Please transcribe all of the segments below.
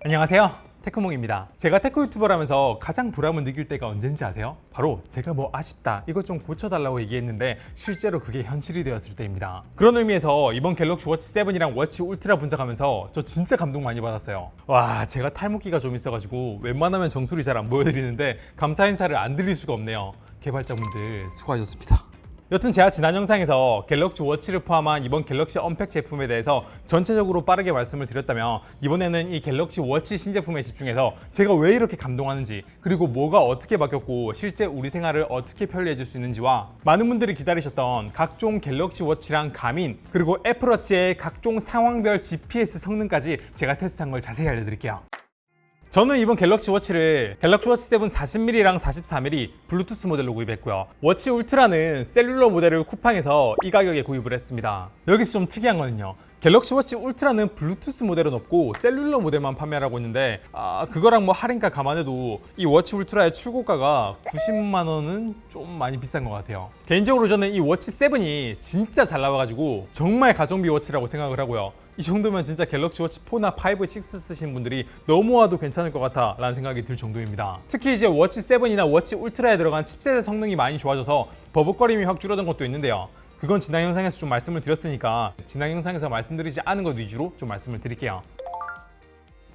안녕하세요, 테크몽입니다. 제가 테크 유튜버라면서 가장 보람을 느낄 때가 언젠지 아세요? 바로 제가 뭐 아쉽다, 이것 좀 고쳐달라고 얘기했는데 실제로 그게 현실이 되었을 때입니다. 그런 의미에서 이번 갤럭시 워치 7이랑 워치 울트라 분석하면서 저 진짜 감동 많이 받았어요. 와, 제가 탈모기가 좀 있어가지고 웬만하면 정수리 잘 안 보여드리는데 감사 인사를 안 드릴 수가 없네요. 개발자분들 수고하셨습니다. 여튼 제가 지난 영상에서 갤럭시 워치를 포함한 이번 갤럭시 언팩 제품에 대해서 전체적으로 빠르게 말씀을 드렸다면, 이번에는 이 갤럭시 워치 신제품에 집중해서 제가 왜 이렇게 감동하는지, 그리고 뭐가 어떻게 바뀌었고 실제 우리 생활을 어떻게 편리해질 수 있는지와 많은 분들이 기다리셨던 각종 갤럭시 워치랑 가민, 그리고 애플워치의 각종 상황별 GPS 성능까지 제가 테스트한 걸 자세히 알려드릴게요. 저는 이번 갤럭시 워치를 갤럭시 워치 7 40mm랑 44mm 블루투스 모델로 구입했고요. 워치 울트라는 셀룰러 모델을 쿠팡에서 이 가격에 구입을 했습니다. 여기서 좀 특이한 거는요, 갤럭시 워치 울트라는 블루투스 모델은 없고 셀룰러 모델만 판매를 하고 있는데, 그거랑 뭐 할인가 감안해도 이 워치 울트라의 출고가가 90만 원은 좀 많이 비싼 것 같아요. 개인적으로 저는 이 워치 7이 진짜 잘 나와가지고 정말 가성비 워치라고 생각을 하고요. 이 정도면 진짜 갤럭시 워치 4나 5, 6 쓰신 분들이 넘어와도 괜찮을 것 같아 라는 생각이 들 정도입니다. 특히 이제 워치 7이나 워치 울트라에 들어간 칩셋의 성능이 많이 좋아져서 버벅거림이 확 줄어든 것도 있는데요. 그건 지난 영상에서 좀 말씀을 드렸으니까 지난 영상에서 말씀드리지 않은 것 위주로 좀 말씀을 드릴게요.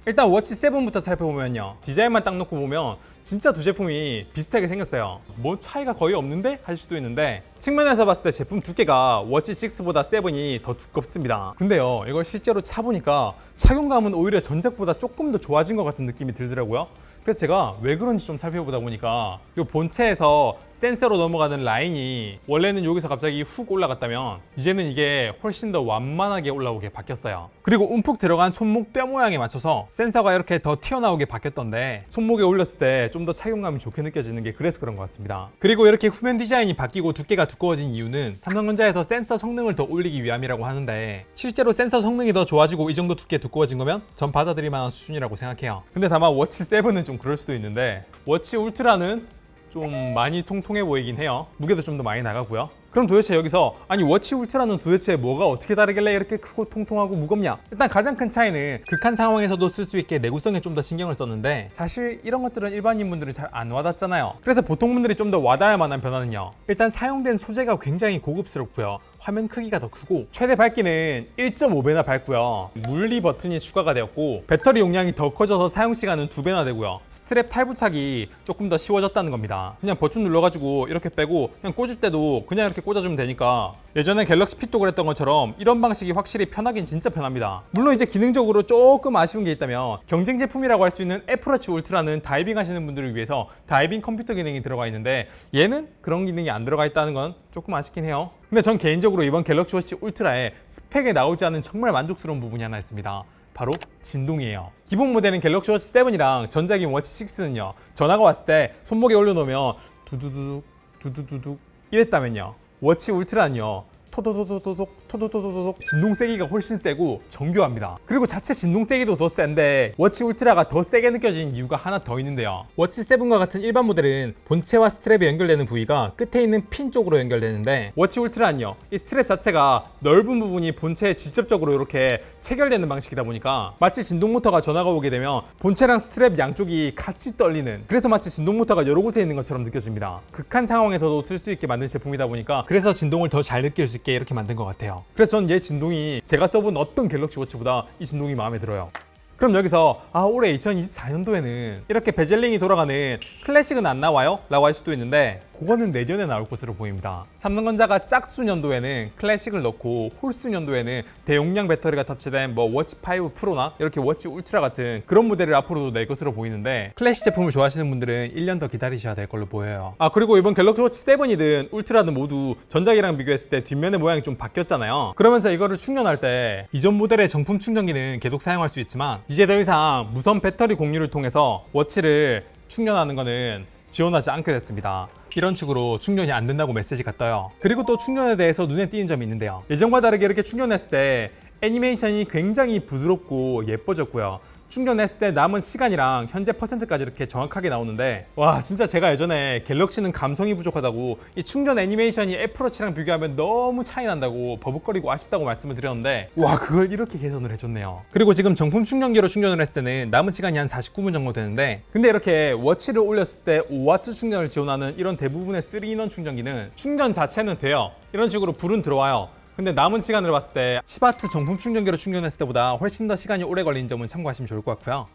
일단 워치 7부터 살펴보면요, 디자인만 딱 놓고 보면 진짜 두 제품이 비슷하게 생겼어요. 뭐 차이가 거의 없는데? 하실 수도 있는데, 측면에서 봤을 때 제품 두께가 워치 6보다 7이 더 두껍습니다. 근데요, 이걸 실제로 차보니까 착용감은 오히려 전작보다 조금 더 좋아진 것 같은 느낌이 들더라고요. 그래서 제가 왜 그런지 좀 살펴보다 보니까 이 본체에서 센서로 넘어가는 라인이 원래는 여기서 갑자기 훅 올라갔다면 이제는 이게 훨씬 더 완만하게 올라오게 바뀌었어요. 그리고 움푹 들어간 손목 뼈 모양에 맞춰서 센서가 이렇게 더 튀어나오게 바뀌었던데, 손목에 올렸을 때 좀 더 착용감이 좋게 느껴지는 게 그래서 그런 것 같습니다. 그리고 이렇게 후면 디자인이 바뀌고 두께가 두꺼워진 이유는 삼성전자에서 센서 성능을 더 올리기 위함이라고 하는데, 실제로 센서 성능이 더 좋아지고 이 정도 두께 두꺼워진 거면 전 받아들일 만한 수준이라고 생각해요. 근데 다만 워치 7은 좀 그럴 수도 있는데, 워치 울트라는 좀 많이 통통해 보이긴 해요. 무게도 좀 더 많이 나가고요. 그럼 도대체 여기서 워치 울트라는 도대체 뭐가 어떻게 다르길래 이렇게 크고 통통하고 무겁냐? 일단 가장 큰 차이는 극한 상황에서도 쓸 수 있게 내구성에 좀 더 신경을 썼는데, 사실 이런 것들은 일반인분들은 잘 안 와닿잖아요. 그래서 보통 분들이 좀 더 와닿을 만한 변화는요, 일단 사용된 소재가 굉장히 고급스럽고요, 화면 크기가 더 크고 최대 밝기는 1.5배나 밝고요, 물리 버튼이 추가가 되었고 배터리 용량이 더 커져서 사용 시간은 2배나 되고요, 스트랩 탈부착이 조금 더 쉬워졌다는 겁니다. 그냥 버튼 눌러가지고 이렇게 빼고 그냥 꽂을 때도 그냥 이렇게 꽂아주면 되니까 예전에 갤럭시 핏도 그랬던 것처럼 이런 방식이 확실히 편하긴 진짜 편합니다. 물론 이제 기능적으로 조금 아쉬운 게 있다면, 경쟁 제품이라고 할 수 있는 애플워치 울트라는 다이빙 하시는 분들을 위해서 다이빙 컴퓨터 기능이 들어가 있는데, 얘는 그런 기능이 안 들어가 있다는 건 조금 아쉽긴 해요. 근데 전 개인적으로 이번 갤럭시 워치 울트라의 스펙에 나오지 않은 정말 만족스러운 부분이 하나 있습니다. 바로 진동이에요. 기본 모델인 갤럭시 워치 7이랑 전작인 워치 6는요, 전화가 왔을 때 손목에 올려놓으면 두두두둑 두두두둑 이랬다면요, 워치 울트라는요 토도도도도독 토도도도독 진동 세기가 훨씬 세고 정교합니다. 그리고 자체 진동 세기도 더 센데 워치 울트라가 더 세게 느껴지는 이유가 하나 더 있는데요, 워치 7과 같은 일반 모델은 본체와 스트랩에 연결되는 부위가 끝에 있는 핀 쪽으로 연결되는데, 워치 울트라는요 이 스트랩 자체가 넓은 부분이 본체에 직접적으로 이렇게 체결되는 방식이다 보니까 마치 진동 모터가 전화가 오게 되면 본체랑 스트랩 양쪽이 같이 떨리는, 그래서 마치 진동 모터가 여러 곳에 있는 것처럼 느껴집니다. 극한 상황에서도 쓸 수 있게 만든 제품이다 보니까 그래서 진동을 더 잘 느낄 수 있게 이렇게 만든 것 같아요. 그래서 전 얘 진동이 제가 써본 어떤 갤럭시 워치보다 이 진동이 마음에 들어요. 그럼 여기서 올해 2024년도에는 이렇게 베젤링이 돌아가는 클래식은 안 나와요? 라고 할 수도 있는데, 그거는 내년에 나올 것으로 보입니다. 삼성전자가 짝수 년도에는 클래식을 넣고 홀수 년도에는 대용량 배터리가 탑재된 워치 5 프로나 이렇게 워치 울트라 같은 그런 모델을 앞으로도 낼 것으로 보이는데, 클래식 제품을 좋아하시는 분들은 1년 더 기다리셔야 될 걸로 보여요. 그리고 이번 갤럭시 워치 7이든 울트라든 모두 전작이랑 비교했을 때 뒷면의 모양이 좀 바뀌었잖아요. 그러면서 이거를 충전할 때 이전 모델의 정품 충전기는 계속 사용할 수 있지만, 이제 더 이상 무선 배터리 공유를 통해서 워치를 충전하는 거는 지원하지 않게 됐습니다. 이런 식으로 충전이 안 된다고 메시지가 떠요. 그리고 또 충전에 대해서 눈에 띄는 점이 있는데요, 예전과 다르게 이렇게 충전했을 때 애니메이션이 굉장히 부드럽고 예뻐졌고요, 충전했을 때 남은 시간이랑 현재 퍼센트까지 이렇게 정확하게 나오는데, 와 진짜 제가 예전에 갤럭시는 감성이 부족하다고 이 충전 애니메이션이 애플워치랑 비교하면 너무 차이 난다고 버벅거리고 아쉽다고 말씀을 드렸는데, 와 그걸 이렇게 개선을 해줬네요. 그리고 지금 정품 충전기로 충전을 했을 때는 남은 시간이 한 49분 정도 되는데, 근데 이렇게 워치를 올렸을 때 5W 충전을 지원하는 이런 대부분의 3인원 충전기는 충전 자체는 돼요. 이런 식으로 불은 들어와요. 근데 남은 시간을 봤을 때 10W 정품 충전기로 충전했을 때보다 훨씬 더 시간이 오래 걸리는 점은 참고하시면 좋을 것 같고요.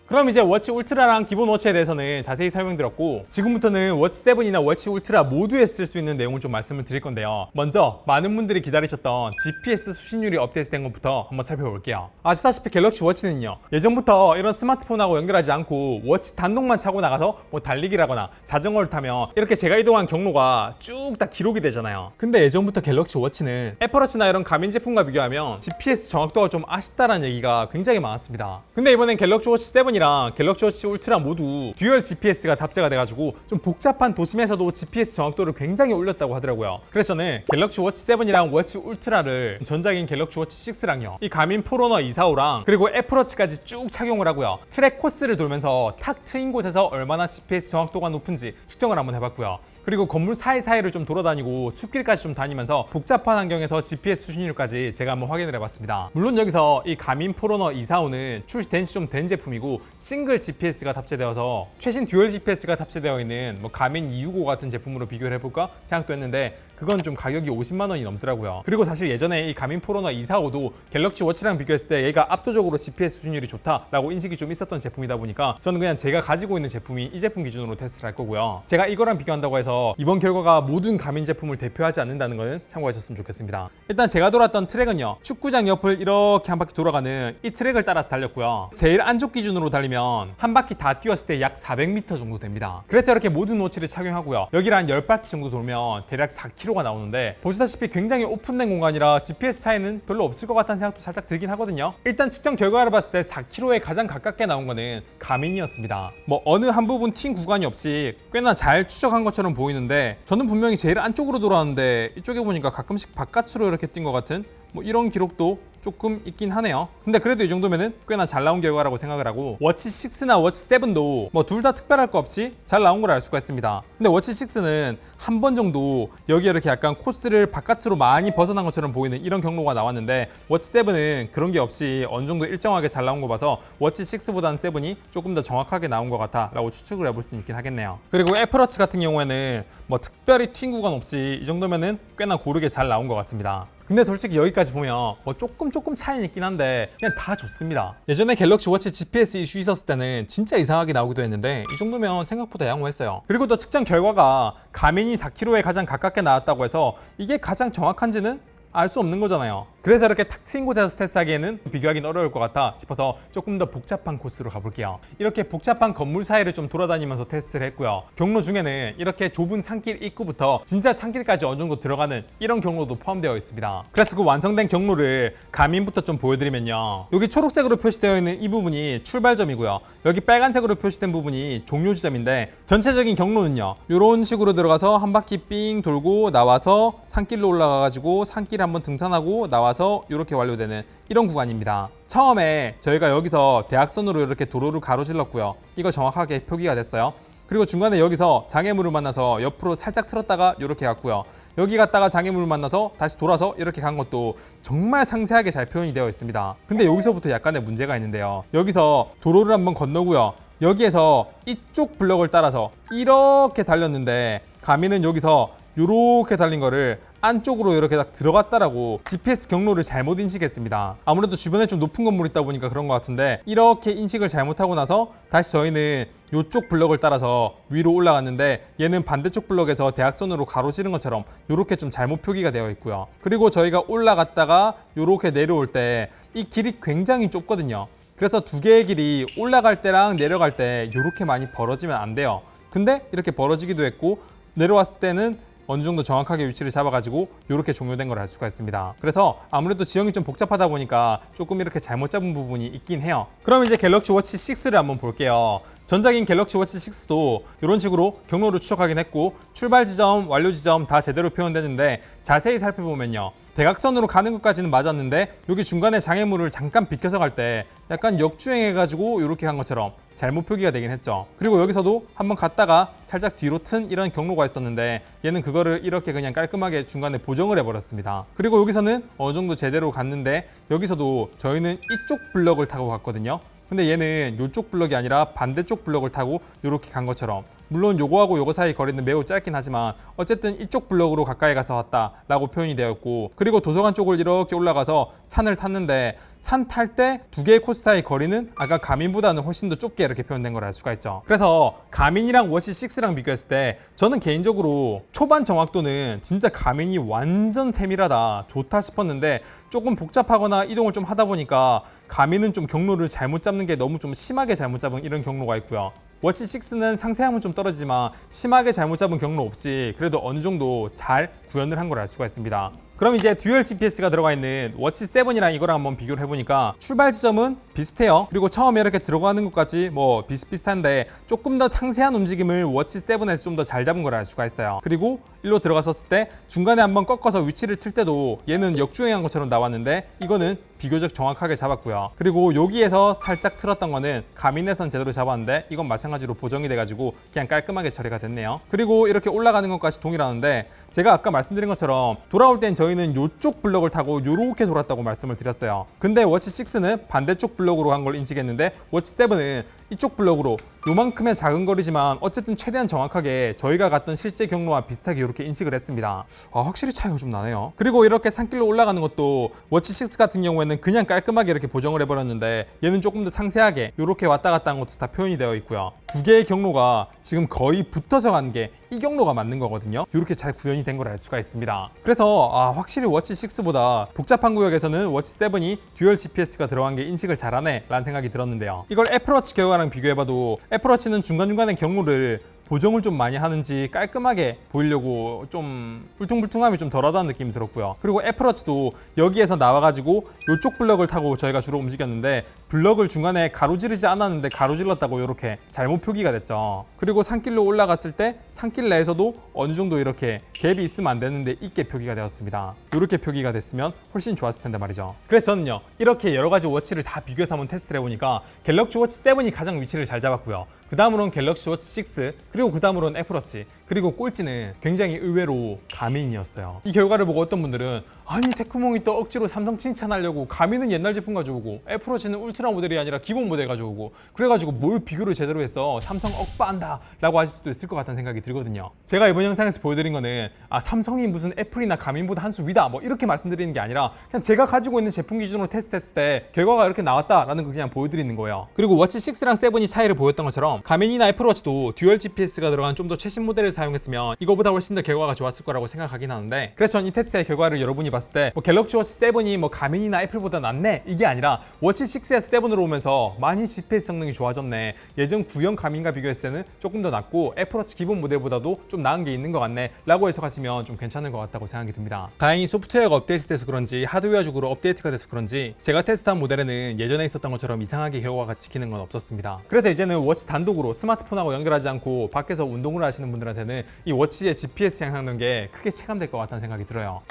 그럼 이제 워치 울트라랑 기본 워치에 대해서는 자세히 설명드렸고, 지금부터는 워치 7이나 워치 울트라 모두에 쓸 수 있는 내용을 좀 말씀을 드릴 건데요. 먼저 많은 분들이 기다리셨던 GPS 수신율이 업데이트된 것부터 한번 살펴볼게요. 아시다시피 갤럭시 워치는요, 예전부터 이런 스마트폰하고 연결하지 않고 워치 단독만 차고 나가서 뭐 달리기를 하거나 자전거를 타면 이렇게 제가 이동한 경로가 쭉 다 기록이 되잖아요. 근데 예전부터 갤럭시 워치는 애플워치나 이런 가민 제품과 비교하면 GPS 정확도가 좀 아쉽다라는 얘기가 굉장히 많았습니다. 근데 이번엔 갤럭시 워치 7이랑 갤럭시 워치 울트라 모두 듀얼 GPS가 탑재가 돼가지고 좀 복잡한 도심에서도 GPS 정확도를 굉장히 올렸다고 하더라고요. 그래서 저는 갤럭시 워치 7이랑 워치 울트라를 전작인 갤럭시 워치 6랑요, 이 가민 포로너 245랑 그리고 애플워치까지 쭉 착용을 하고요, 트랙 코스를 돌면서 탁 트인 곳에서 얼마나 GPS 정확도가 높은지 측정을 한번 해봤고요. 그리고 건물 사이사이를 좀 돌아다니고 숲길까지 좀 다니면서 복잡한 환경에서 GPS 수신율까지 제가 한번 확인을 해봤습니다. 물론 여기서 이 가민 포로너 245는 출시된 지 좀 된 제품이고 싱글 GPS가 탑재되어서 최신 듀얼 GPS가 탑재되어 있는 뭐 가민 265 같은 제품으로 비교를 해볼까 생각도 했는데, 그건 좀 가격이 50만 원이 넘더라고요. 그리고 사실 예전에 이 가민 포로너 245도 갤럭시 워치랑 비교했을 때 얘가 압도적으로 GPS 수준율이 좋다라고 인식이 좀 있었던 제품이다 보니까 저는 그냥 제가 가지고 있는 제품이 이 제품 기준으로 테스트를 할 거고요. 제가 이거랑 비교한다고 해서 이번 결과가 모든 가민 제품을 대표하지 않는다는 거는 참고하셨으면 좋겠습니다. 일단 제가 돌았던 트랙은요, 축구장 옆을 이렇게 한 바퀴 돌아가는 이 트랙을 따라서 달렸고요. 제일 안쪽 기준으로 달리면 한 바퀴 다 뛰었을 때 약 400m 정도 됩니다. 그래서 이렇게 모든 워치를 착용하고요, 여기를 한 10바퀴 정도 돌면 대략 4km가 나오는데, 보시다시피 굉장히 오픈된 공간이라 GPS 차이는 별로 없을 것 같다는 생각도 살짝 들긴 하거든요. 일단 측정 결과를 봤을 때 4km에 가장 가깝게 나온 거는 가민이었습니다. 뭐 어느 한 부분 튄 구간이 없이 꽤나 잘 추적한 것처럼 보이는데, 저는 분명히 제일 안쪽으로 돌아왔는데 이쪽에 보니까 가끔씩 바깥으로 이렇게 뛴 것 같은 뭐 이런 기록도 조금 있긴 하네요. 근데 그래도 이 정도면은 꽤나 잘 나온 결과라고 생각을 하고, 워치 6나 워치 7도 뭐 둘 다 특별할 거 없이 잘 나온 걸 알 수가 있습니다. 근데 워치 6는 한 번 정도 여기 이렇게 약간 코스를 바깥으로 많이 벗어난 것처럼 보이는 이런 경로가 나왔는데, 워치 7은 그런 게 없이 어느 정도 일정하게 잘 나온 거 봐서 워치 6보다는 7이 조금 더 정확하게 나온 것 같아 라고 추측을 해볼 수 있긴 하겠네요. 그리고 애플워치 같은 경우에는 뭐 특별히 튄 구간 없이 이 정도면은 꽤나 고르게 잘 나온 것 같습니다. 근데 솔직히 여기까지 보면 뭐 조금 차이는 있긴 한데 그냥 다 좋습니다. 예전에 갤럭시 워치 GPS 이슈 있었을 때는 진짜 이상하게 나오기도 했는데 이 정도면 생각보다 양호했어요. 그리고 또 측정 결과가 가민이 4km에 가장 가깝게 나왔다고 해서 이게 가장 정확한지는 알 수 없는 거잖아요. 그래서 이렇게 탁 트인 곳에서 테스트하기에는 비교하기는 어려울 것 같아 싶어서 조금 더 복잡한 코스로 가볼게요. 이렇게 복잡한 건물 사이를 좀 돌아다니면서 테스트를 했고요. 경로 중에는 이렇게 좁은 산길 입구부터 진짜 산길까지 어느 정도 들어가는 이런 경로도 포함되어 있습니다. 그래서 그 완성된 경로를 가민부터 좀 보여드리면요, 여기 초록색으로 표시되어 있는 이 부분이 출발점이고요, 여기 빨간색으로 표시된 부분이 종료 지점인데, 전체적인 경로는요 이런 식으로 들어가서 한 바퀴 삥 돌고 나와서 산길로 올라가가지고 산길 한번 등산하고 나와서 이렇게 완료되는 이런 구간입니다. 처음에 저희가 여기서 대각선으로 이렇게 도로를 가로질렀고요, 이거 정확하게 표기가 됐어요. 그리고 중간에 여기서 장애물을 만나서 옆으로 살짝 틀었다가 이렇게 갔고요, 여기 갔다가 장애물을 만나서 다시 돌아서 이렇게 간 것도 정말 상세하게 잘 표현이 되어 있습니다. 근데 여기서부터 약간의 문제가 있는데요, 여기서 도로를 한번 건너고요, 여기에서 이쪽 블럭을 따라서 이렇게 달렸는데 가민은 여기서 이렇게 달린 거를 안쪽으로 이렇게 딱 들어갔다라고 GPS 경로를 잘못 인식했습니다. 아무래도 주변에 좀 높은 건물이 있다 보니까 그런 것 같은데, 이렇게 인식을 잘못하고 나서 다시 저희는 이쪽 블럭을 따라서 위로 올라갔는데 얘는 반대쪽 블럭에서 대각선으로 가로지른 것처럼 이렇게 좀 잘못 표기가 되어 있고요. 그리고 저희가 올라갔다가 이렇게 내려올 때 이 길이 굉장히 좁거든요. 그래서 두 개의 길이 올라갈 때랑 내려갈 때 이렇게 많이 벌어지면 안 돼요. 근데 이렇게 벌어지기도 했고, 내려왔을 때는 어느 정도 정확하게 위치를 잡아가지고 이렇게 종료된 걸 알 수가 있습니다. 그래서 아무래도 지형이 좀 복잡하다 보니까 조금 이렇게 잘못 잡은 부분이 있긴 해요. 그럼 이제 갤럭시 워치 6를 한번 볼게요. 전작인 갤럭시 워치 6도 이런 식으로 경로를 추적하긴 했고 출발 지점, 완료 지점 다 제대로 표현되는데 자세히 살펴보면요. 대각선으로 가는 것까지는 맞았는데 여기 중간에 장애물을 잠깐 비켜서 갈 때 약간 역주행해가지고 이렇게 간 것처럼 잘못 표기가 되긴 했죠. 그리고 여기서도 한번 갔다가 살짝 뒤로 튼 이런 경로가 있었는데 얘는 그거를 이렇게 그냥 깔끔하게 중간에 보정을 해버렸습니다. 그리고 여기서는 어느 정도 제대로 갔는데 여기서도 저희는 이쪽 블럭을 타고 갔거든요. 근데 얘는 이쪽 블럭이 아니라 반대쪽 블럭을 타고 이렇게 간 것처럼, 물론 요거하고 요거 사이 거리는 매우 짧긴 하지만 어쨌든 이쪽 블럭으로 가까이 가서 왔다 라고 표현이 되었고, 그리고 도서관 쪽을 이렇게 올라가서 산을 탔는데 산 탈 때 두 개의 코스 사이 거리는 아까 가민보다는 훨씬 더 좁게 이렇게 표현된 걸 알 수가 있죠. 그래서 가민이랑 워치 6랑 비교했을 때 저는 개인적으로 초반 정확도는 진짜 가민이 완전 세밀하다 좋다 싶었는데, 조금 복잡하거나 이동을 좀 하다 보니까 가민은 좀 경로를 잘못 잡는 게 너무 좀 심하게 잘못 잡은 이런 경로가 있고요. 워치 6는 상세함은 좀 떨어지지만 심하게 잘못 잡은 경로 없이 그래도 어느 정도 잘 구현을 한 걸 알 수가 있습니다. 그럼 이제 듀얼 GPS가 들어가 있는 워치 7이랑 이거랑 한번 비교를 해보니까 출발 지점은 비슷해요. 그리고 처음에 이렇게 들어가는 것까지 뭐 비슷비슷한데 조금 더 상세한 움직임을 워치 7에서 좀 더 잘 잡은 걸 알 수가 있어요. 그리고 일로 들어갔었을 때 중간에 한번 꺾어서 위치를 틀 때도 얘는 역주행한 것처럼 나왔는데 이거는 비교적 정확하게 잡았고요. 그리고 여기에서 살짝 틀었던 거는 가민에선 제대로 잡았는데 이건 마찬가지로 보정이 돼가지고 그냥 깔끔하게 처리가 됐네요. 그리고 이렇게 올라가는 것까지 동일하는데 제가 아까 말씀드린 것처럼 돌아올 땐 저희는 이쪽 블럭을 타고 이렇게 돌았다고 말씀을 드렸어요. 근데 워치 6는 반대쪽 블럭으로 간 걸 인식했는데 워치 7은 이쪽 블럭으로 요만큼의 작은 거리지만 어쨌든 최대한 정확하게 저희가 갔던 실제 경로와 비슷하게 이렇게 인식을 했습니다. 확실히 차이가 좀 나네요. 그리고 이렇게 산길로 올라가는 것도 워치 6 같은 경우에는 그냥 깔끔하게 이렇게 보정을 해버렸는데 얘는 조금 더 상세하게 이렇게 왔다 갔다 한 것도 다 표현이 되어 있고요. 두 개의 경로가 지금 거의 붙어서 간 게 이 경로가 맞는 거거든요. 이렇게 잘 구현이 된 걸 알 수가 있습니다. 그래서 확실히 워치 6보다 복잡한 구역에서는 워치 7이 듀얼 GPS가 들어간 게 인식을 잘하네 라는 생각이 들었는데요. 이걸 애플워치 결과랑 비교해봐도 애플워치는 중간중간에 경로를 보정을 좀 많이 하는지 깔끔하게 보이려고 좀 울퉁불퉁함이 좀 덜하다는 느낌이 들었고요. 그리고 애플워치도 여기에서 나와가지고 이쪽 블럭을 타고 저희가 주로 움직였는데 블럭을 중간에 가로지르지 않았는데 가로질렀다고 이렇게 잘못 표기가 됐죠. 그리고 산길로 올라갔을 때 산길 내에서도 어느 정도 이렇게 갭이 있으면 안 되는데 있게 표기가 되었습니다. 이렇게 표기가 됐으면 훨씬 좋았을 텐데 말이죠. 그래서 저는요, 이렇게 여러 가지 워치를 다 비교해서 한번 테스트를 해보니까 갤럭시 워치 7이 가장 위치를 잘 잡았고요. 그 다음으로는 갤럭시 워치 6, 그리고 그 다음으로는 애플워치, 그리고 꼴찌는 굉장히 의외로 가민이었어요. 이 결과를 보고 어떤 분들은 아니 테크몽이 또 억지로 삼성 칭찬하려고 가민은 옛날 제품 가져오고 애플워치는 울트라 모델이 아니라 기본 모델 가져오고 그래가지고 뭘 비교를 제대로 해서 삼성 억바한다 라고 하실 수도 있을 것 같다는 생각이 들거든요. 제가 이번 영상에서 보여드린 거는 삼성이 무슨 애플이나 가민보다 한 수 위다 뭐 이렇게 말씀드리는 게 아니라 그냥 제가 가지고 있는 제품 기준으로 테스트했을 때 결과가 이렇게 나왔다라는 걸 그냥 보여드리는 거예요. 그리고 워치 6랑 7이 차이를 보였던 것처럼 가민이나 애플워치도 듀얼 GPS가 들어간 좀 더 최신 모델을 사용했으면 이거보다 훨씬 더 결과가 좋았을 거라고 생각하긴 하는데, 그래서 전 이 테스트의 결과를 여러분이 봤을 때 뭐 갤럭시 워치 7이 뭐 가민이나 애플보다 낫네 이게 아니라 워치 6에서 7으로 오면서 많이 GPS 성능이 좋아졌네, 예전 구형 가민과 비교했을 때는 조금 더 낫고 애플워치 기본 모델보다도 좀 나은 게 있는 것 같네 라고 해석하시면 좀 괜찮을 것 같다고 생각이 듭니다. 다행히 소프트웨어가 업데이트돼서 그런지 하드웨어적으로 업데이트가 돼서 그런지 제가 테스트한 모델에는 예전에 있었던 것처럼 이상하게 결과가 찍히는 건 없었습니다. 그래서 이제는 워치 단독으로 스마트폰하고 연결하지 않고 밖에서 운동을 하시는 분들한테는 이 워치의 GPS 향상된 게 크게 체감될 것 같다는 생각이 들어요.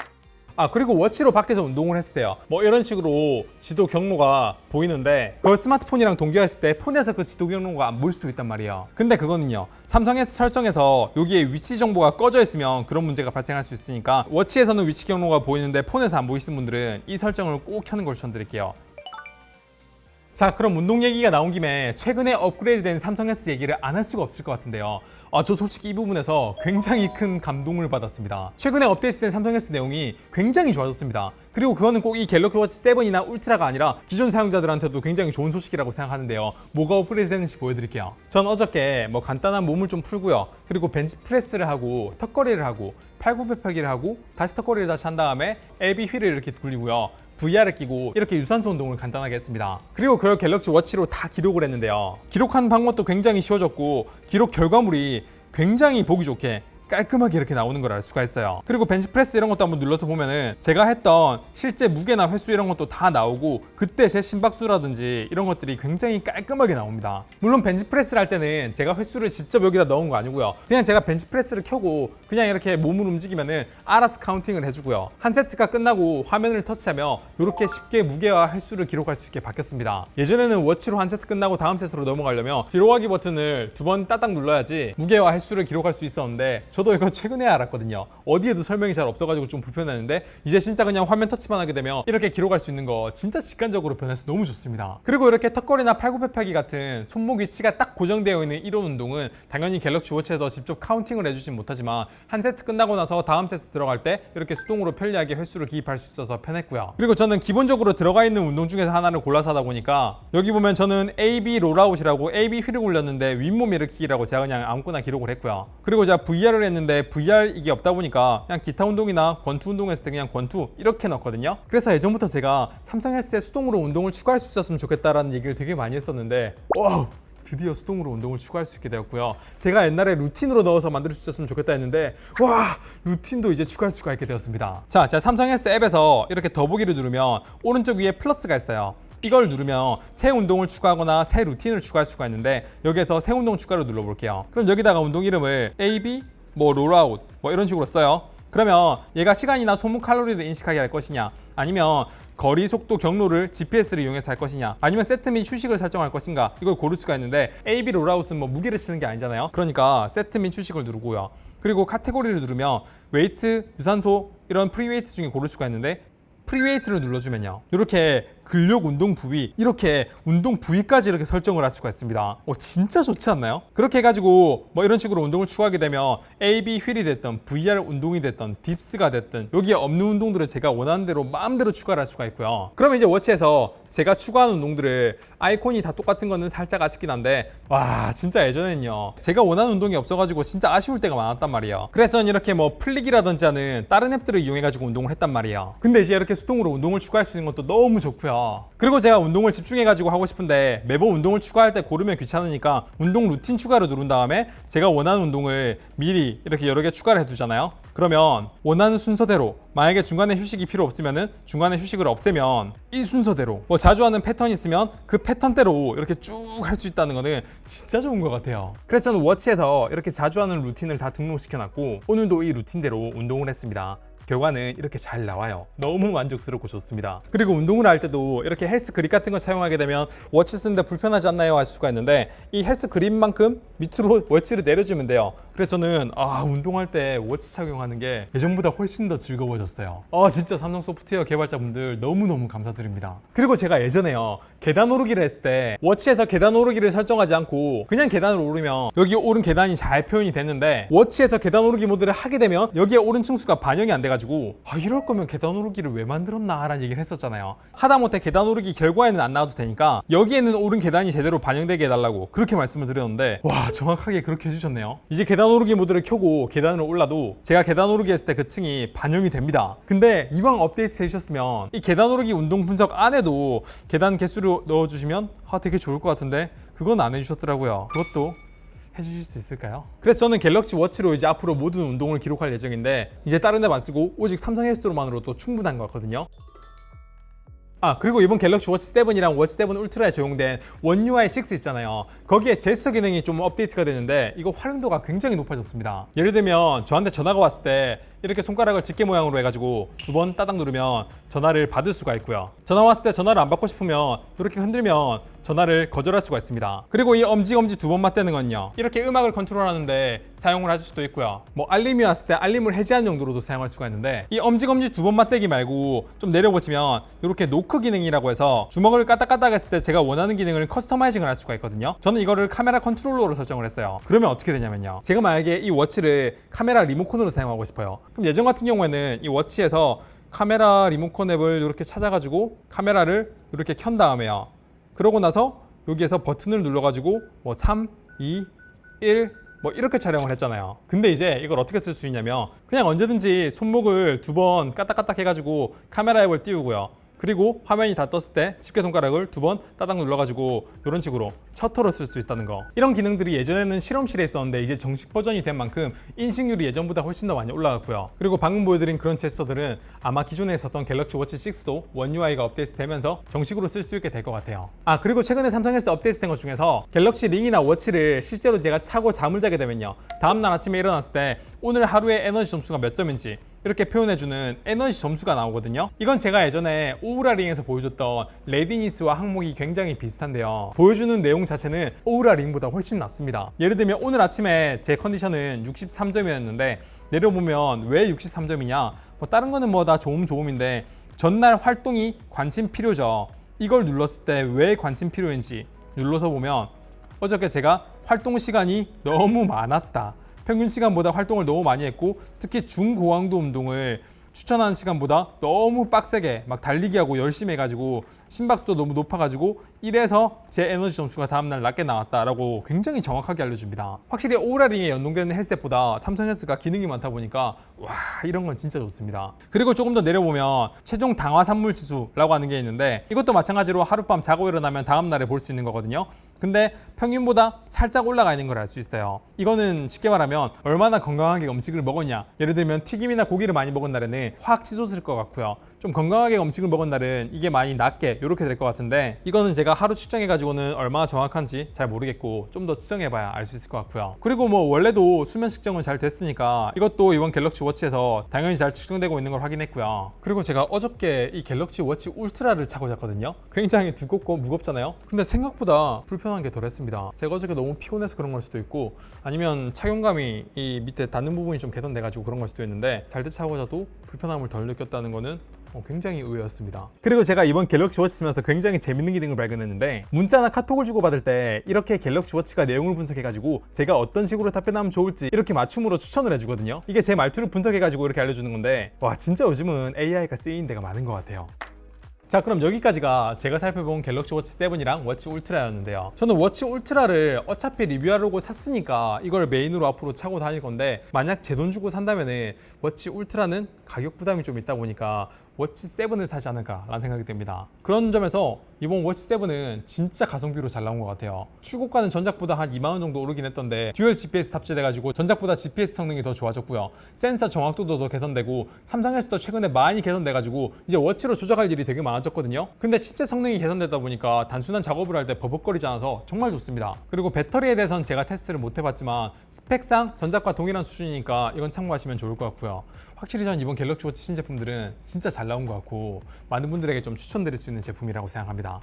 그리고 워치로 밖에서 운동을 했을 때요, 뭐 이런 식으로 지도 경로가 보이는데 그걸 스마트폰이랑 동기화했을 때 폰에서 그 지도 경로가 안 보일 수도 있단 말이에요. 근데 그거는요, 삼성에서 설정에서 여기에 위치 정보가 꺼져 있으면 그런 문제가 발생할 수 있으니까 워치에서는 위치 경로가 보이는데 폰에서 안 보이시는 분들은 이 설정을 꼭 켜는 걸 추천드릴게요. 자, 그럼 운동 얘기가 나온 김에 최근에 업그레이드된 삼성 S 얘기를 안 할 수가 없을 것 같은데요. 저 솔직히 이 부분에서 굉장히 큰 감동을 받았습니다. 최근에 업데이트된 삼성 S 내용이 굉장히 좋아졌습니다. 그리고 그거는 꼭 이 갤럭시 워치 7이나 울트라가 아니라 기존 사용자들한테도 굉장히 좋은 소식이라고 생각하는데요. 뭐가 업그레이드 됐는지 보여드릴게요. 전 어저께 뭐 간단한 몸을 좀 풀고요, 그리고 벤치프레스를 하고 턱걸이를 하고 팔굽혀펴기를 하고 다시 턱걸이를 다시 한 다음에 LB 휠을 이렇게 굴리고요, VR을 끼고 이렇게 유산소 운동을 간단하게 했습니다. 그리고 그걸 갤럭시 워치로 다 기록을 했는데요, 기록하는 방법도 굉장히 쉬워졌고 기록 결과물이 굉장히 보기 좋게 깔끔하게 이렇게 나오는 걸 알 수가 있어요. 그리고 벤치프레스 이런 것도 한번 눌러서 보면은 제가 했던 실제 무게나 횟수 이런 것도 다 나오고 그때 제 심박수라든지 이런 것들이 굉장히 깔끔하게 나옵니다. 물론 벤치프레스를 할 때는 제가 횟수를 직접 여기다 넣은 거 아니고요. 그냥 제가 벤치프레스를 켜고 그냥 이렇게 몸을 움직이면은 알아서 카운팅을 해주고요. 한 세트가 끝나고 화면을 터치하면 이렇게 쉽게 무게와 횟수를 기록할 수 있게 바뀌었습니다. 예전에는 워치로 한 세트 끝나고 다음 세트로 넘어가려면 뒤로가기 버튼을 2번 따딱 눌러야지 무게와 횟수를 기록할 수 있었는데 저도 이거 최근에 알았거든요. 어디에도 설명이 잘 없어가지고 좀 불편했는데 이제 진짜 그냥 화면 터치만 하게 되면 이렇게 기록할 수 있는 거 진짜 직관적으로 변해서 너무 좋습니다. 그리고 이렇게 턱걸이나 팔굽혀펴기 같은 손목 위치가 딱 고정되어 있는 이런 운동은 당연히 갤럭시 워치에서 직접 카운팅을 해주진 못하지만 한 세트 끝나고 나서 다음 세트 들어갈 때 이렇게 수동으로 편리하게 횟수를 기입할 수 있어서 편했고요. 그리고 저는 기본적으로 들어가 있는 운동 중에서 하나를 골라서 하다 보니까 여기 보면 저는 AB 롤아웃이라고 AB 휠을 굴렸는데 윗몸 일으키기라고 제가 그냥 아무거나 기록을 했고요. 그리고 제가 VR을 했는데 VR 이게 없다 보니까 그냥 기타 운동이나 권투 운동 했을 때 그냥 권투 이렇게 넣었거든요. 그래서 예전부터 제가 삼성 헬스에 수동으로 운동을 추가할 수 있었으면 좋겠다라는 얘기를 되게 많이 했었는데 와우! 드디어 수동으로 운동을 추가할 수 있게 되었고요. 제가 옛날에 루틴으로 넣어서 만들 수 있었으면 좋겠다 했는데 와! 루틴도 이제 추가할 수가 있게 되었습니다. 자, 제가 삼성 헬스 앱에서 이렇게 더보기를 누르면 오른쪽 위에 플러스가 있어요. 이걸 누르면 새 운동을 추가하거나 새 루틴을 추가할 수가 있는데 여기에서 새 운동 추가를 눌러볼게요. 그럼 여기다가 운동 이름을 AB, 롤아웃 이런 식으로 써요. 그러면 얘가 시간이나 소모 칼로리를 인식하게 할 것이냐, 아니면 거리, 속도, 경로를 GPS를 이용해서 할 것이냐, 아니면 세트 및 휴식을 설정할 것인가, 이걸 고를 수가 있는데 AB 롤아웃은 무게를 치는 게 아니잖아요. 그러니까 세트 및 휴식을 누르고요. 그리고 카테고리를 누르면 웨이트, 유산소 이런 프리웨이트 중에 고를 수가 있는데 프리웨이트를 눌러주면요, 이렇게 근력 운동 부위, 이렇게 운동 부위까지 이렇게 설정을 할 수가 있습니다. 진짜 좋지 않나요? 그렇게 해가지고 이런 식으로 운동을 추가하게 되면 AB 휠이 됐든 VR 운동이 됐든 딥스가 됐든 여기에 없는 운동들을 제가 원하는 대로 마음대로 추가를 할 수가 있고요. 그러면 이제 워치에서 제가 추가한 운동들을 아이콘이 다 똑같은 거는 살짝 아쉽긴 한데 와, 진짜 예전에는요 제가 원하는 운동이 없어가지고 진짜 아쉬울 때가 많았단 말이에요. 그래서 저는 이렇게 플릭이라든지 하는 다른 앱들을 이용해가지고 운동을 했단 말이에요. 근데 이제 이렇게 수동으로 운동을 추가할 수 있는 것도 너무 좋고요. 그리고 제가 운동을 집중해가지고 하고 싶은데 매번 운동을 추가할 때 고르면 귀찮으니까 운동 루틴 추가를 누른 다음에 제가 원하는 운동을 미리 이렇게 여러 개 추가를 해두잖아요. 그러면 원하는 순서대로, 만약에 중간에 휴식이 필요 없으면은 중간에 휴식을 없애면 이 순서대로 자주 하는 패턴이 있으면 그 패턴대로 이렇게 쭉 할 수 있다는 거는 진짜 좋은 것 같아요. 그래서 저는 워치에서 이렇게 자주 하는 루틴을 다 등록시켜놨고 오늘도 이 루틴대로 운동을 했습니다. 결과는 이렇게 잘 나와요. 너무 만족스럽고 좋습니다. 그리고 운동을 할 때도 이렇게 헬스 그립 같은 거 사용하게 되면 워치 쓰는데 불편하지 않나요? 할 수가 있는데 이 헬스 그립만큼 밑으로 워치를 내려주면 돼요. 그래서 저는 운동할 때 워치 착용하는 게 예전보다 훨씬 더 즐거워졌어요. 진짜 삼성 소프트웨어 개발자분들 너무너무 감사드립니다. 그리고 제가 예전에요 계단 오르기를 했을 때 워치에서 계단 오르기를 설정하지 않고 그냥 계단을 오르면 여기 오른 계단이 잘 표현이 됐는데 워치에서 계단 오르기 모드를 하게 되면 여기에 오른 층수가 반영이 안 돼가지고 이럴 거면 계단 오르기를 왜 만들었나 라는 얘기를 했었잖아요. 하다못해 계단 오르기 결과에는 안 나와도 되니까 여기에는 오른 계단이 제대로 반영되게 해달라고 그렇게 말씀을 드렸는데 와, 정확하게 그렇게 해주셨네요. 이제 계단 오르기 모드를 켜고 계단을 올라도 제가 계단 오르기 했을 때 그 층이 반영이 됩니다. 근데 이왕 업데이트 되셨으면 이 계단 오르기 운동 분석 안에도 계단 개수를 넣어주시면 되게 좋을 것 같은데 그건 안 해주셨더라고요. 그것도 해주실 수 있을까요? 그래서 저는 갤럭시 워치로 이제 앞으로 모든 운동을 기록할 예정인데 이제 다른 앱 안 쓰고 오직 삼성 헬스로만으로도 충분한 것 같거든요. 그리고 이번 갤럭시 워치 7이랑 워치 7 울트라에 적용된 원 UI 6 있잖아요. 거기에 제스처 기능이 좀 업데이트가 되는데 이거 활용도가 굉장히 높아졌습니다. 예를 들면 저한테 전화가 왔을 때 이렇게 손가락을 집게 모양으로 해가지고 2번 따닥 누르면 전화를 받을 수가 있고요. 전화 왔을 때 전화를 안 받고 싶으면 이렇게 흔들면 전화를 거절할 수가 있습니다. 그리고 이 엄지 2번 맞대는 건요, 이렇게 음악을 컨트롤하는데 사용을 하실 수도 있고요. 알림이 왔을 때 알림을 해제하는 용도로도 사용할 수가 있는데 이 엄지 2번 맞대기 말고 좀 내려보시면 이렇게 노크 기능이라고 해서 주먹을 까딱까딱 했을 때 제가 원하는 기능을 커스터마이징을 할 수가 있거든요. 저는 이거를 카메라 컨트롤러로 설정을 했어요. 그러면 어떻게 되냐면요, 제가 만약에 이 워치를 카메라 리모컨으로 사용하고 싶어요. 그럼 예전 같은 경우에는 이 워치에서 카메라 리모컨 앱을 이렇게 찾아가지고 카메라를 이렇게 켠 다음에요, 그러고 나서 여기에서 버튼을 눌러가지고 3, 2, 1 이렇게 촬영을 했잖아요. 근데 이제 이걸 어떻게 쓸 수 있냐면 그냥 언제든지 손목을 2번 까딱까딱 해가지고 카메라 앱을 띄우고요, 그리고 화면이 다 떴을 때 집게 손가락을 2번 따닥 눌러가지고 이런 식으로 셔터로 쓸 수 있다는 거. 이런 기능들이 예전에는 실험실에 있었는데 이제 정식 버전이 된 만큼 인식률이 예전보다 훨씬 더 많이 올라갔고요. 그리고 방금 보여드린 그런 제스처들은 아마 기존에 있었던 갤럭시 워치 6도 원 UI가 업데이트 되면서 정식으로 쓸 수 있게 될 것 같아요. 아, 그리고 최근에 삼성 헬스 업데이트 된 것 중에서 갤럭시 링이나 워치를 실제로 제가 차고 잠을 자게 되면요, 다음날 아침에 일어났을 때 오늘 하루의 에너지 점수가 몇 점인지 이렇게 표현해주는 에너지 점수가 나오거든요. 이건 제가 예전에 오우라 링에서 보여줬던 레디니스와 항목이 굉장히 비슷한데요, 보여주는 내용 자체는 오우라 링보다 훨씬 낫습니다. 예를 들면 오늘 아침에 제 컨디션은 63점이었는데 내려보면 왜 63점이냐, 뭐 다른 거는 뭐 다 조음인데 전날 활동이 관심 필요죠. 이걸 눌렀을 때 왜 관심 필요인지 눌러서 보면 어저께 제가 활동 시간이 너무 많았다, 평균 시간보다 활동을 너무 많이 했고 특히 중고강도 운동을 추천하는 시간보다 너무 빡세게 막 달리기 하고 열심히 해가지고 심박수도 너무 높아가지고 이래서 제 에너지 점수가 다음날 낮게 나왔다라고 굉장히 정확하게 알려줍니다. 확실히 오우라링에 연동되는 헬스보다 삼성 헬스가 기능이 많다 보니까 와, 이런 건 진짜 좋습니다. 그리고 조금 더 내려보면 최종 당화산물 지수라고 하는 게 있는데 이것도 마찬가지로 하룻밤 자고 일어나면 다음날에 볼 수 있는 거거든요. 근데 평균보다 살짝 올라가 있는 걸 알 수 있어요. 이거는 쉽게 말하면 얼마나 건강하게 음식을 먹었냐, 예를 들면 튀김이나 고기를 많이 먹은 날에는 확 치솟을 것 같고요, 좀 건강하게 음식을 먹은 날은 이게 많이 낮게 이렇게 될 것 같은데 이거는 제가 하루 측정해 가지고는 얼마나 정확한지 잘 모르겠고 좀 더 측정해 봐야 알 수 있을 것 같고요. 그리고 뭐 원래도 수면 측정은 잘 됐으니까 이것도 이번 갤럭시 워치에서 당연히 잘 측정되고 있는 걸 확인했고요. 그리고 제가 어저께 이 갤럭시 워치 울트라를 차고 잤거든요. 굉장히 두껍고 무겁잖아요. 근데 생각보다 불편한 게 덜했습니다. 제가 어저께 너무 피곤해서 그런 걸 수도 있고 아니면 착용감이 이 밑에 닿는 부분이 좀 개선돼 가지고 그런 걸 수도 있는데 잘 때 차고 자도 불편함을 덜 느꼈다는 거는 굉장히 의외였습니다. 그리고 제가 이번 갤럭시 워치 쓰면서 굉장히 재밌는 기능을 발견했는데 문자나 카톡을 주고받을 때 이렇게 갤럭시 워치가 내용을 분석해가지고 제가 어떤 식으로 답변하면 좋을지 이렇게 맞춤으로 추천을 해주거든요. 이게 제 말투를 분석해가지고 이렇게 알려주는 건데 와, 진짜 요즘은 AI가 쓰이는 데가 많은 것 같아요. 자, 그럼 여기까지가 제가 살펴본 갤럭시 워치 7이랑 워치 울트라였는데요. 저는 워치 울트라를 어차피 리뷰하려고 샀으니까 이걸 메인으로 앞으로 차고 다닐 건데 만약 제 돈 주고 산다면은 워치 울트라는 가격 부담이 좀 있다 보니까 워치 7을 사지 않을까 라는 생각이 듭니다. 그런 점에서 이번 워치 7은 진짜 가성비로 잘 나온 것 같아요. 출고가는 전작보다 한 2만원 정도 오르긴 했던데 듀얼 GPS 탑재돼가지고 전작보다 GPS 성능이 더 좋아졌고요, 센서 정확도도 더 개선되고 삼성 헬스도 최근에 많이 개선돼가지고 이제 워치로 조작할 일이 되게 많아졌거든요. 근데 칩셋 성능이 개선되다 보니까 단순한 작업을 할 때 버벅거리지 않아서 정말 좋습니다. 그리고 배터리에 대해서는 제가 테스트를 못 해봤지만 스펙상 전작과 동일한 수준이니까 이건 참고하시면 좋을 것 같고요. 확실히 전 이번 갤럭시 워치 신제품들은 진짜 잘 나온 것 같고 많은 분들에게 좀 추천드릴 수 있는 제품이라고 생각합니다.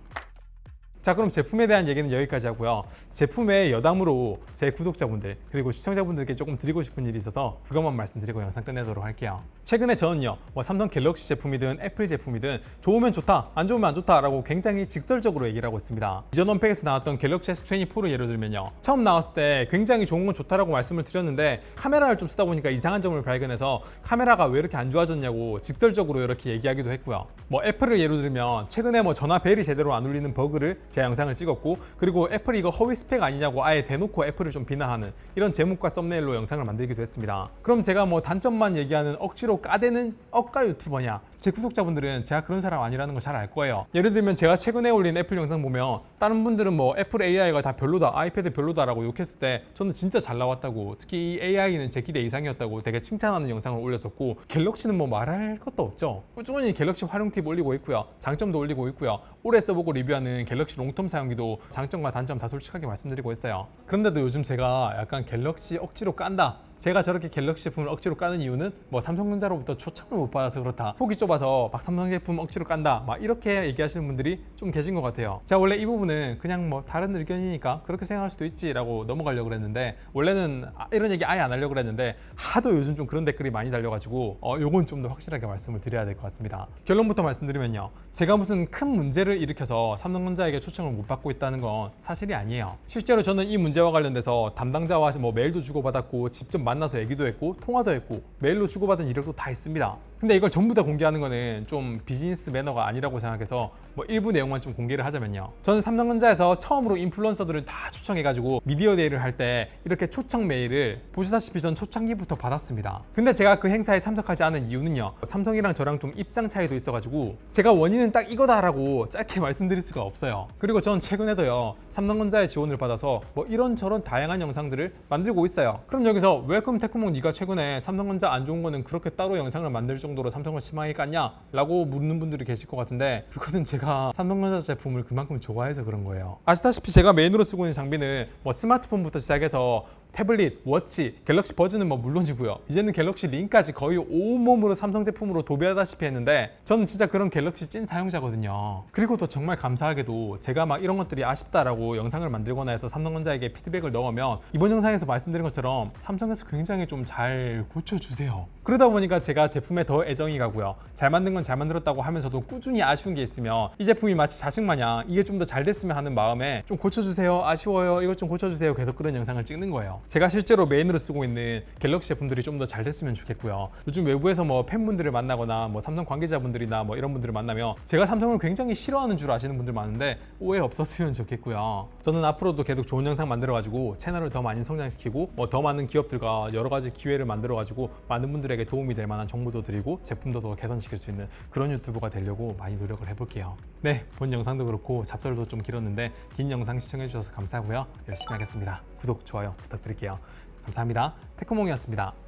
자, 그럼 제품에 대한 얘기는 여기까지 하고요. 제품의 여담으로 제 구독자분들 그리고 시청자분들께 조금 드리고 싶은 일이 있어서 그것만 말씀드리고 영상 끝내도록 할게요. 최근에 저는요, 뭐 삼성 갤럭시 제품이든 애플 제품이든 좋으면 좋다, 안 좋으면 안 좋다라고 굉장히 직설적으로 얘기를 하고 있습니다. 이전 원팩에서 나왔던 갤럭시 S24를 예를 들면요, 처음 나왔을 때 굉장히 좋은 건 좋다라고 말씀을 드렸는데 카메라를 좀 쓰다 보니까 이상한 점을 발견해서 카메라가 왜 이렇게 안 좋아졌냐고 직설적으로 이렇게 얘기하기도 했고요. 뭐 애플을 예를 들면 최근에 뭐 전화 벨이 제대로 안 울리는 버그를 제 영상을 찍었고, 그리고 애플이 이거 허위 스펙 아니냐고 아예 대놓고 애플을 좀 비난하는 이런 제목과 썸네일로 영상을 만들기도 했습니다. 그럼 제가 뭐 단점만 얘기하는 억지로 까대는 억까 유튜버냐? 제 구독자분들은 제가 그런 사람 아니라는 거 잘 알 거예요. 예를 들면 제가 최근에 올린 애플 영상 보면 다른 분들은 뭐 애플 AI가 다 별로다, 아이패드 별로다라고 욕했을 때 저는 진짜 잘 나왔다고, 특히 이 AI는 제 기대 이상이었다고 되게 칭찬하는 영상을 올렸었고, 갤럭시는 뭐 말할 것도 없죠. 꾸준히 갤럭시 활용 팁 올리고 있고요, 장점도 올리고 있고요, 오래 써보고 리뷰하는 갤럭시 롱텀 사용기도 장점과 단점 다 솔직하게 말씀드리고 있어요. 그런데도 요즘 제가 약간 갤럭시 억지로 깐다, 제가 저렇게 갤럭시 제품을 억지로 까는 이유는 뭐 삼성전자로부터 초청을 못 받아서 그렇다, 폭이 좁아서 막 삼성 제품 억지로 깐다, 막 이렇게 얘기하시는 분들이 좀 계신 것 같아요. 제가 원래 이 부분은 그냥 뭐 다른 의견이니까 그렇게 생각할 수도 있지 라고 넘어가려고 그랬는데, 원래는 이런 얘기 아예 안 하려고 그랬는데 하도 요즘 좀 그런 댓글이 많이 달려가지고 요건 좀 더 확실하게 말씀을 드려야 될 것 같습니다. 결론부터 말씀드리면요, 제가 무슨 큰 문제를 일으켜서 삼성전자에게 초청을 못 받고 있다는 건 사실이 아니에요. 실제로 저는 이 문제와 관련돼서 담당자와 뭐 메일도 주고받았고 직접 만나서 얘기도 했고 통화도 했고 메일로 주고받은 이력도 다 있습니다. 근데 이걸 전부 다 공개하는 거는 좀 비즈니스 매너가 아니라고 생각해서 뭐 일부 내용만 좀 공개를 하자면요. 저는 삼성전자에서 처음으로 인플루언서들을 다 초청해가지고 미디어 데이를 할 때 이렇게 초청 메일을 보시다시피 전 초창기부터 받았습니다. 근데 제가 그 행사에 참석하지 않은 이유는요. 삼성이랑 저랑 좀 입장 차이도 있어가지고 제가 원인은 딱 이거다라고 짧게 말씀드릴 수가 없어요. 그리고 전 최근에도요. 삼성전자의 지원을 받아서 뭐 이런저런 다양한 영상들을 만들고 있어요. 그럼 여기서 왜 그럼 테크몽 네가 최근에 삼성전자 안 좋은 거는 그렇게 따로 영상을 만들 정도로 삼성을 심하게 깠냐? 라고 묻는 분들이 계실 것 같은데 그거는 제가 삼성전자 제품을 그만큼 좋아해서 그런 거예요. 아시다시피 제가 메인으로 쓰고 있는 장비는 뭐 스마트폰부터 시작해서 태블릿, 워치, 갤럭시 버즈는 뭐 물론이고요. 이제는 갤럭시 링까지 거의 온몸으로 삼성 제품으로 도배하다시피 했는데 저는 진짜 그런 갤럭시 찐 사용자거든요. 그리고 또 정말 감사하게도 제가 막 이런 것들이 아쉽다라고 영상을 만들거나 해서 삼성전자에게 피드백을 넣으면 이번 영상에서 말씀드린 것처럼 삼성에서 굉장히 좀 잘 고쳐주세요. 그러다 보니까 제가 제품에 더 애정이 가고요. 잘 만든 건 잘 만들었다고 하면서도 꾸준히 아쉬운 게 있으면 이 제품이 마치 자식 마냥 이게 좀 더 잘 됐으면 하는 마음에 좀 고쳐주세요, 아쉬워요, 이것 좀 고쳐주세요 계속 그런 영상을 찍는 거예요. 제가 실제로 메인으로 쓰고 있는 갤럭시 제품들이 좀 더 잘 됐으면 좋겠고요. 요즘 외부에서 뭐 팬분들을 만나거나 뭐 삼성 관계자분들이나 뭐 이런 분들을 만나면 제가 삼성을 굉장히 싫어하는 줄 아시는 분들 많은데 오해 없었으면 좋겠고요. 저는 앞으로도 계속 좋은 영상 만들어가지고 채널을 더 많이 성장시키고 뭐 더 많은 기업들과 여러 가지 기회를 만들어가지고 많은 분들에게 도움이 될 만한 정보도 드리고 제품도 더 개선시킬 수 있는 그런 유튜버가 되려고 많이 노력을 해볼게요. 네, 본 영상도 그렇고 잡설도 좀 길었는데 긴 영상 시청해주셔서 감사하고요. 열심히 하겠습니다. 구독, 좋아요 부탁드릴게요. 감사합니다. 테크몽이었습니다.